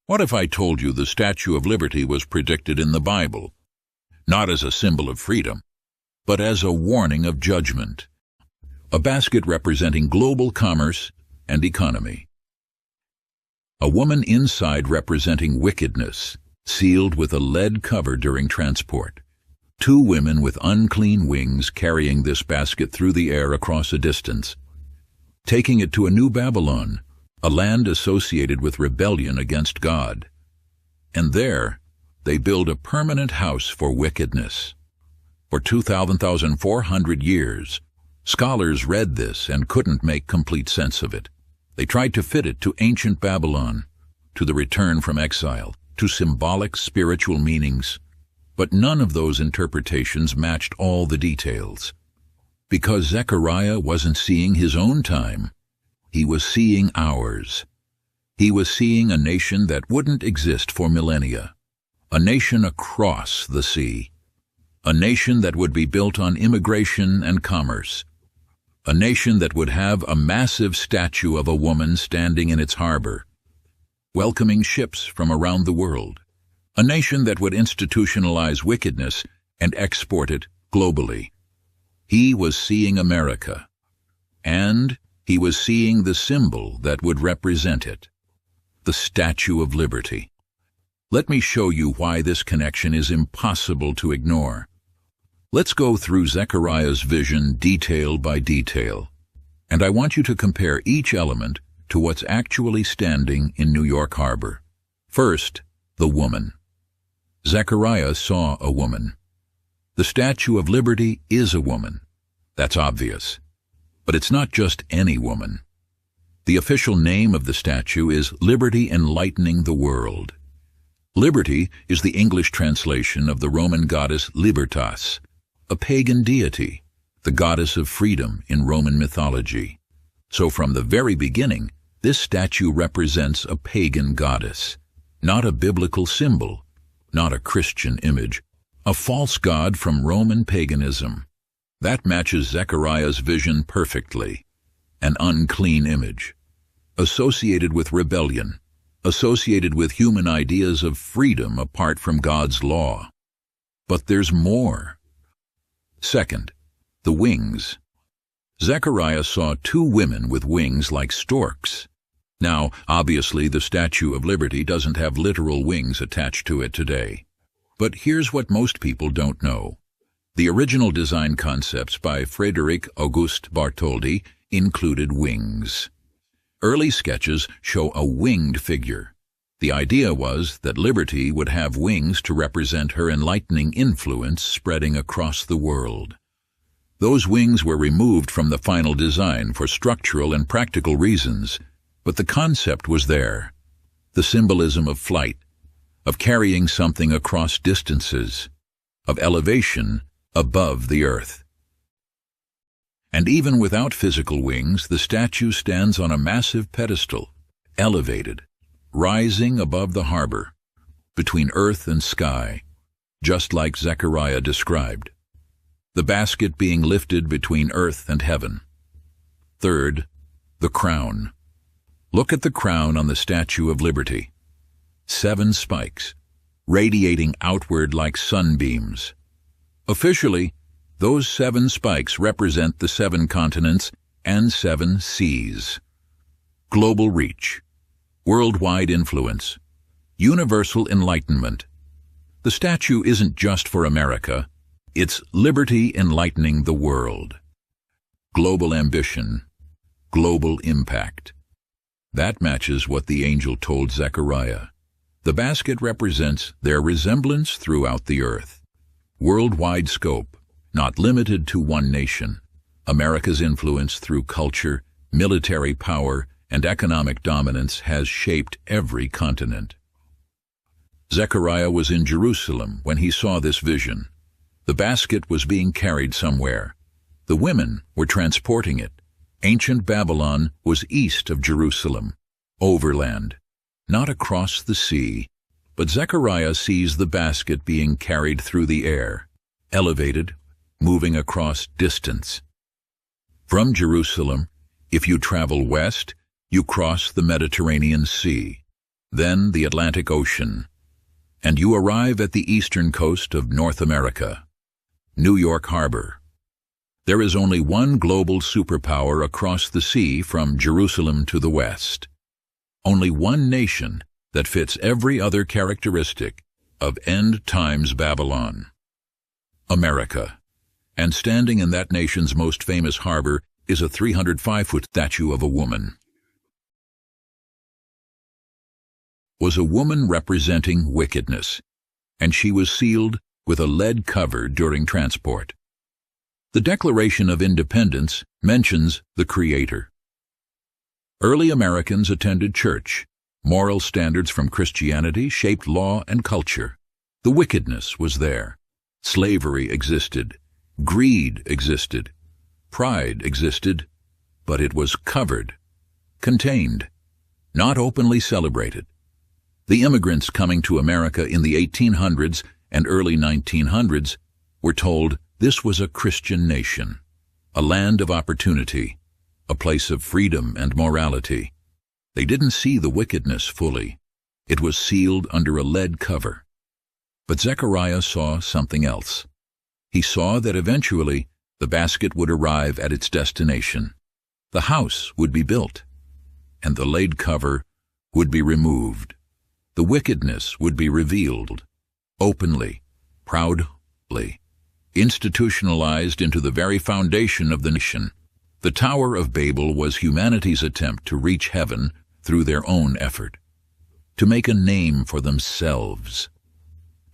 What if I told you the Statue of Liberty was predicted in the Bible, not as a symbol of freedom, but as a warning of judgment? A basket representing global commerce and economy. A woman inside representing wickedness, sealed with a lead cover during transport. Two women with unclean wings carrying this basket through the air across a distance, taking it to a new Babylon, a land associated with rebellion against God. And there, they build a permanent house for wickedness. For 2,400 years, scholars read this and couldn't make complete sense of it. They tried to fit it to ancient Babylon, to the return from exile, to symbolic spiritual meanings. But none of those interpretations matched all the details. Because Zechariah wasn't seeing his own time, he was seeing ours. He was seeing a nation that wouldn't exist for millennia, a nation across the sea, a nation that would be built on immigration and commerce, a nation that would have a massive statue of a woman standing in its harbor, welcoming ships from around the world, a nation that would institutionalize wickedness and export it globally. He was seeing America, and he was seeing the symbol that would represent it, the Statue of Liberty. Let me show you why this connection is impossible to ignore. Let's go through Zechariah's vision detail by detail, and I want you to compare each element to what's actually standing in New York Harbor. First, the woman. Zechariah saw a woman. The Statue of Liberty is a woman. That's obvious. But it's not just any woman. The official name of the statue is Liberty Enlightening the World. Liberty is the English translation of the Roman goddess Libertas, a pagan deity, the goddess of freedom in Roman mythology. So from the very beginning, this statue represents a pagan goddess, not a biblical symbol, not a Christian image, a false god from Roman paganism. That matches Zechariah's vision perfectly. An unclean image, associated with rebellion, associated with human ideas of freedom apart from God's law. But there's more. Second, the wings. Zechariah saw two women with wings like storks. Now, obviously, the Statue of Liberty doesn't have literal wings attached to it today. But here's what most people don't know. The original design concepts by Frédéric Auguste Bartholdi included wings. Early sketches show a winged figure. The idea was that Liberty would have wings to represent her enlightening influence spreading across the world. Those wings were removed from the final design for structural and practical reasons, but the concept was there. The symbolism of flight, of carrying something across distances, of elevation above the earth. And even without physical wings, the statue stands on a massive pedestal, elevated, rising above the harbor, between earth and sky, just like Zechariah described. The basket being lifted between earth and heaven. Third, the crown. Look at the crown on the Statue of Liberty. 7 spikes, radiating outward like sunbeams. Officially, those 7 spikes represent the 7 continents and 7 seas. Global reach, worldwide influence, universal enlightenment. The statue isn't just for America, it's liberty enlightening the world. Global ambition, global impact. That matches what the angel told Zechariah. The basket represents their resemblance throughout the earth. Worldwide scope, not limited to one nation. America's influence through culture, military power, and economic dominance has shaped every continent. Zechariah was in Jerusalem when he saw this vision. The basket was being carried somewhere. The women were transporting it. Ancient Babylon was east of Jerusalem, overland, not across the sea, but Zechariah sees the basket being carried through the air, elevated, moving across distance. From Jerusalem, if you travel west, you cross the Mediterranean Sea. then the Atlantic Ocean, and you arrive at the eastern coast of North America, New York Harbor. There is only one global superpower across the sea from Jerusalem to the west. Only one nation that fits every other characteristic of end times Babylon. America. And standing in that nation's most famous harbor is a 305-foot statue of a woman. Was a woman representing wickedness, and she was sealed with a lead cover during transport. The Declaration of Independence mentions the Creator. Early Americans attended church. Moral standards from Christianity shaped law and culture. The wickedness was there. Slavery existed. Greed existed. Pride existed, but it was covered, contained, not openly celebrated. The immigrants coming to America in the 1800s and early 1900s were told this was a Christian nation, a land of opportunity, a place of freedom and morality. They didn't see the wickedness fully. It was sealed under a lead cover. But Zechariah saw something else. He saw that eventually the basket would arrive at its destination. The house would be built, and the lead cover would be removed. The wickedness would be revealed, openly, proudly, institutionalized into the very foundation of the nation. The Tower of Babel was humanity's attempt to reach heaven through their own effort, to make a name for themselves,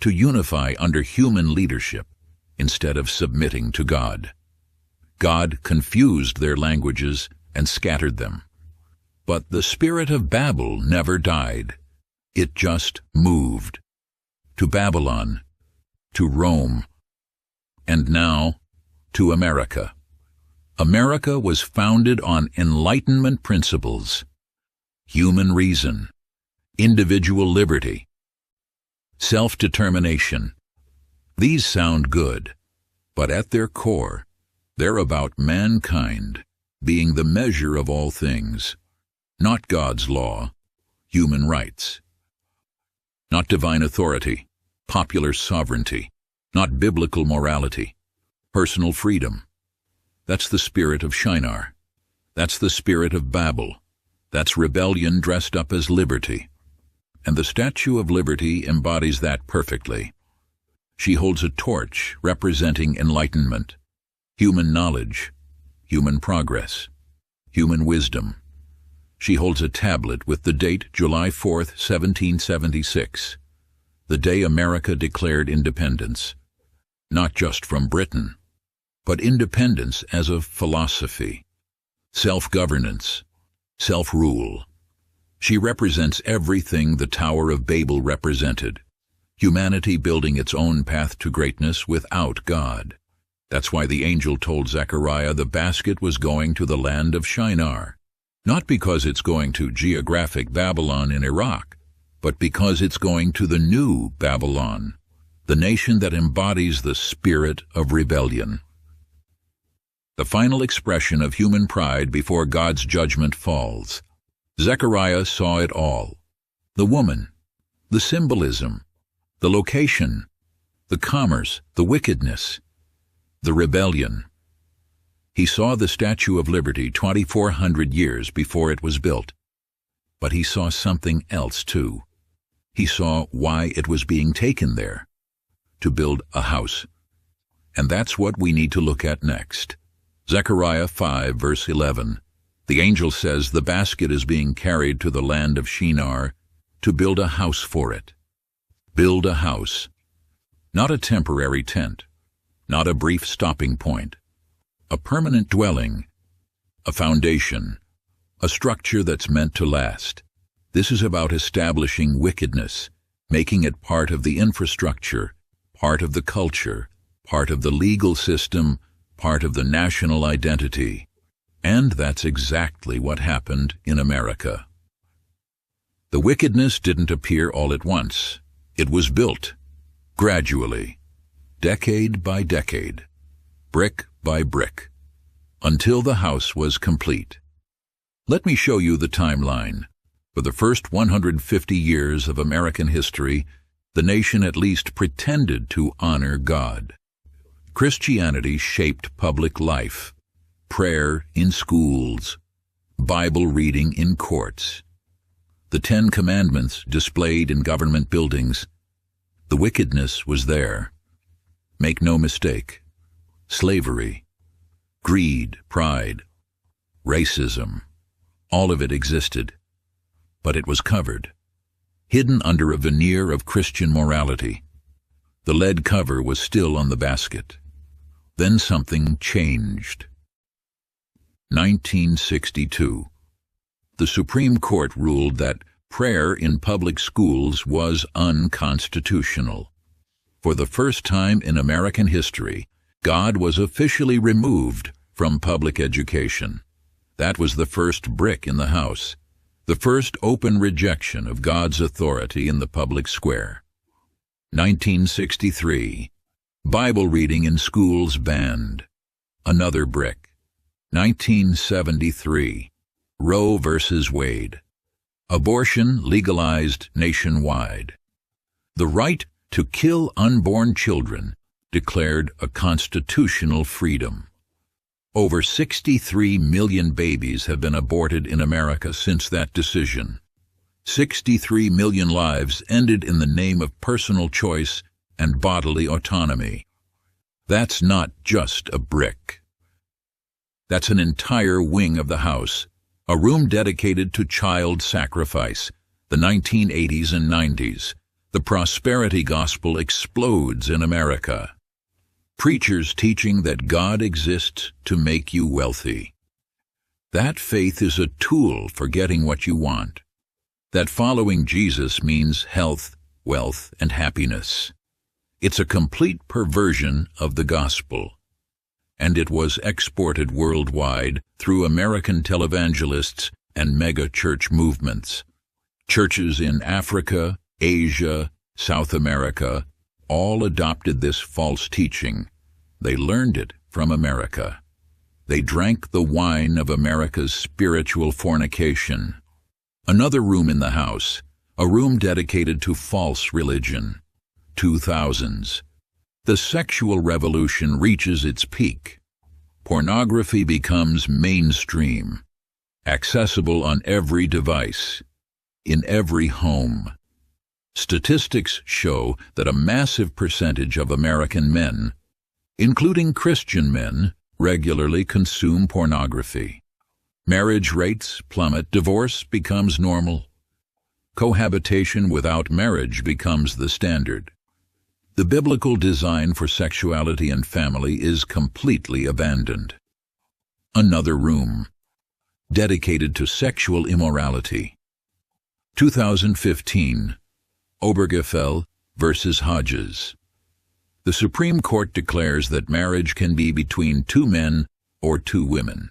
to unify under human leadership instead of submitting to God. God confused their languages and scattered them. But the spirit of Babel never died. It just moved to Babylon, to Rome, and now to America. America was founded on Enlightenment principles, human reason, individual liberty, self-determination. These sound good, but at their core, they're about mankind being the measure of all things, not God's law, human rights, not divine authority, popular sovereignty, not biblical morality, personal freedom. That's the spirit of Shinar. That's the spirit of Babel. That's rebellion dressed up as liberty. And the Statue of Liberty embodies that perfectly. She holds a torch representing enlightenment, human knowledge, human progress, human wisdom. She holds a tablet with the date July 4th, 1776, the day America declared independence, not just from Britain, but independence as a philosophy, self-governance, self-rule. She represents everything the Tower of Babel represented, humanity building its own path to greatness without God. That's why the angel told Zechariah the basket was going to the land of Shinar, not because it's going to geographic Babylon in Iraq, but because it's going to the new Babylon, the nation that embodies the spirit of rebellion. The final expression of human pride before God's judgment falls. Zechariah saw it all. The woman, the symbolism, the location, the commerce, the wickedness, the rebellion. He saw the Statue of Liberty 2,400 years before it was built. But he saw something else too. He saw why it was being taken there, to build a house. And that's what we need to look at next. Zechariah 5, verse 11. The angel says the basket is being carried to the land of Shinar to build a house for it. Build a house. Not a temporary tent. Not a brief stopping point. A permanent dwelling. A foundation. A structure that's meant to last. This is about establishing wickedness, making it part of the infrastructure, part of the culture, part of the legal system, part of the national identity. And that's exactly what happened in America. The wickedness didn't appear all at once. It was built, gradually, decade by decade, brick by brick, until the house was complete. Let me show you the timeline. For the first 150 years of American history, the nation at least pretended to honor God. Christianity shaped public life, prayer in schools, Bible reading in courts, the 10 Commandments displayed in government buildings. The wickedness was there. Make no mistake. Slavery, greed, pride, racism, all of it existed. But it was covered, hidden under a veneer of Christian morality. The lead cover was still on the basket. Then something changed. 1962. The Supreme Court ruled that prayer in public schools was unconstitutional. For the first time in American history, God was officially removed from public education. That was the first brick in the house, the first open rejection of God's authority in the public square. 1963. Bible reading in schools banned. Another brick. 1973. Roe versus Wade. Abortion legalized nationwide. The right to kill unborn children declared a constitutional freedom. Over 63 million babies have been aborted in America since that decision. 63 million lives ended in the name of personal choice and bodily autonomy. That's not just a brick. That's an entire wing of the house, a room dedicated to child sacrifice. The 1980s and 90s. The prosperity gospel explodes in America. Preachers teaching that God exists to make you wealthy. That faith is a tool for getting what you want. That following Jesus means health, wealth, and happiness. It's a complete perversion of the gospel. And it was exported worldwide through American televangelists and mega-church movements. Churches in Africa, Asia, South America, all adopted this false teaching. They learned it from America. They drank the wine of America's spiritual fornication. Another room in the house, a room dedicated to false religion. 2000s. The sexual revolution reaches its peak. Pornography becomes mainstream, accessible on every device, in every home. Statistics show that a massive percentage of American men, including Christian men, regularly consume pornography. Marriage rates plummet, divorce becomes normal. Cohabitation without marriage becomes the standard. The biblical design for sexuality and family is completely abandoned. Another room, dedicated to sexual immorality. 2015. Obergefell versus Hodges. The Supreme Court declares that marriage can be between 2 men or 2 women.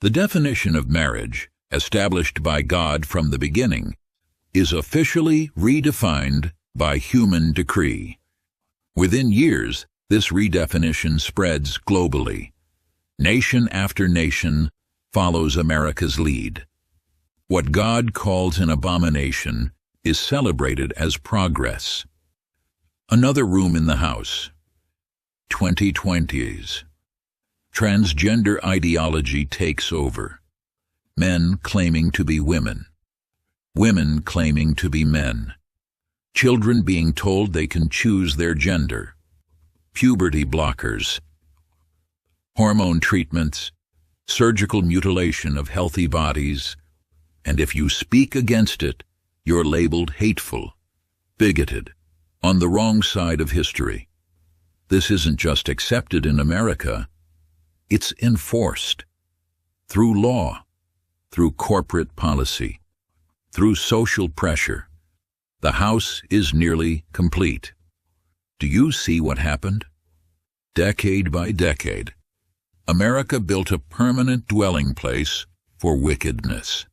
The definition of marriage, established by God from the beginning, is officially redefined by human decree. Within years, this redefinition spreads globally. Nation after nation follows America's lead. What God calls an abomination is celebrated as progress. Another room in the house. 2020s. Transgender ideology takes over. Men claiming to be women. Women claiming to be men. Children being told they can choose their gender. Puberty blockers. Hormone treatments. Surgical mutilation of healthy bodies. And if you speak against it, you're labeled hateful, bigoted, on the wrong side of history. This isn't just accepted in America. It's enforced. Through law, through corporate policy, through social pressure. The house is nearly complete. Do you see what happened? Decade by decade, America built a permanent dwelling place for wickedness.